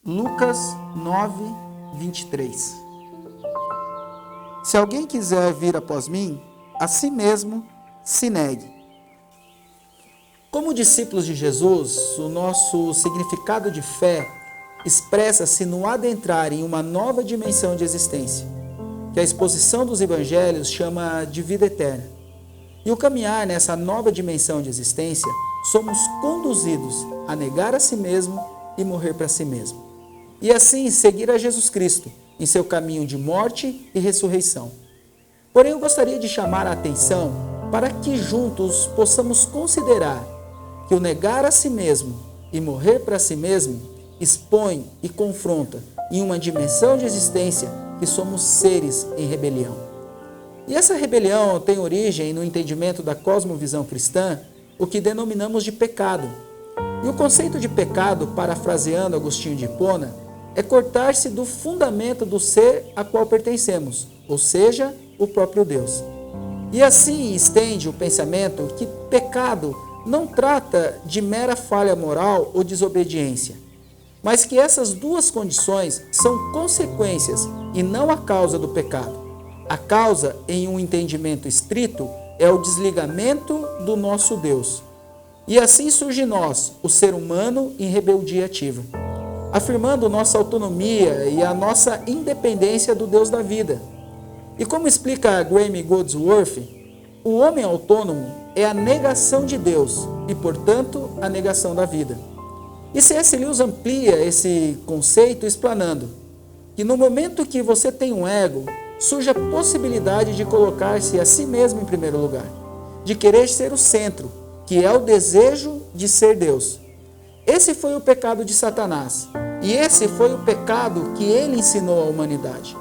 Lucas 9, 23. Se alguém quiser vir após mim, a si mesmo se negue. Como discípulos de Jesus, o nosso significado de fé expressa-se no adentrar em uma nova dimensão de existência, que a exposição dos evangelhos chama de vida eterna. E o caminhar nessa nova dimensão de existência, somos conduzidos a negar a si mesmo e morrer para si mesmo. E assim seguir a Jesus Cristo em seu caminho de morte e ressurreição. Porém, eu gostaria de chamar a atenção para que juntos possamos considerar que o negar a si mesmo e morrer para si mesmo expõe e confronta em uma dimensão de existência que somos seres em rebelião. E essa rebelião tem origem no entendimento da cosmovisão cristã, o que denominamos de pecado. E o conceito de pecado, parafraseando Agostinho de Hipona, é cortar-se do fundamento do ser a qual pertencemos, ou seja, o próprio Deus. E assim estende o pensamento que pecado não trata de mera falha moral ou desobediência, mas que essas duas condições são consequências e não a causa do pecado. A causa, em um entendimento estrito, é o desligamento do nosso Deus. E assim surge em nós, o ser humano, em rebeldia ativa, afirmando nossa autonomia e a nossa independência do Deus da vida. E como explica Graham Goldsworth, o homem autônomo é a negação de Deus e, portanto, a negação da vida. E C.S. Lewis amplia esse conceito explanando que no momento que você tem um ego, surge a possibilidade de colocar-se a si mesmo em primeiro lugar, de querer ser o centro, que é o desejo de ser Deus. Esse foi o pecado de Satanás, e esse foi o pecado que ele ensinou à humanidade.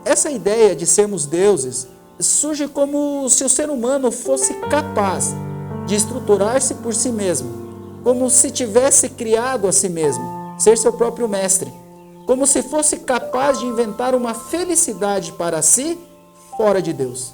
Essa ideia de sermos deuses surge como se o ser humano fosse capaz de estruturar-se por si mesmo, como se tivesse criado a si mesmo, ser seu próprio mestre, como se fosse capaz de inventar uma felicidade para si fora de Deus.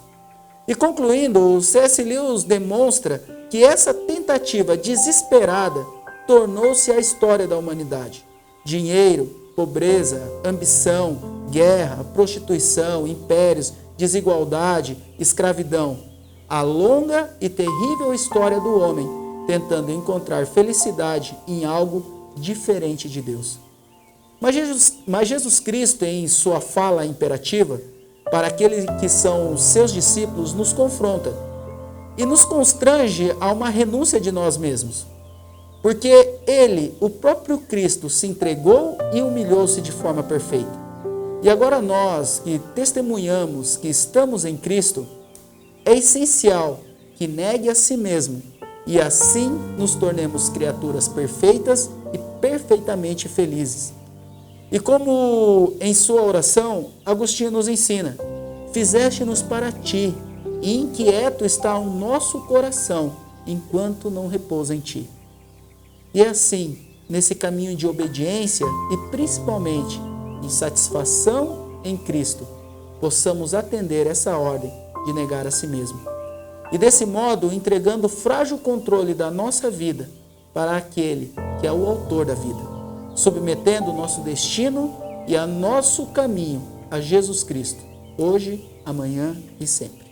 E concluindo, o C.S. Lewis demonstra que essa tentativa desesperada tornou-se a história da humanidade. Dinheiro, pobreza, ambição, guerra, prostituição, impérios, desigualdade, escravidão. A longa e terrível história do homem tentando encontrar felicidade em algo diferente de Deus. Mas Jesus Cristo, em sua fala imperativa, para aqueles que são seus discípulos, nos confronta e nos constrange a uma renúncia de nós mesmos. Porque ele, o próprio Cristo, se entregou e humilhou-se de forma perfeita. E agora nós, que testemunhamos que estamos em Cristo, é essencial que negue a si mesmo e assim nos tornemos criaturas perfeitas e perfeitamente felizes. E como em sua oração, Agostinho nos ensina: fizeste-nos para ti, e inquieto está o nosso coração, enquanto não repousa em ti. E assim, nesse caminho de obediência e principalmente em satisfação em Cristo, possamos atender essa ordem de negar a si mesmo. E desse modo, entregando o frágil controle da nossa vida para aquele que é o autor da vida, submetendo o nosso destino e a nosso caminho a Jesus Cristo, hoje, amanhã e sempre.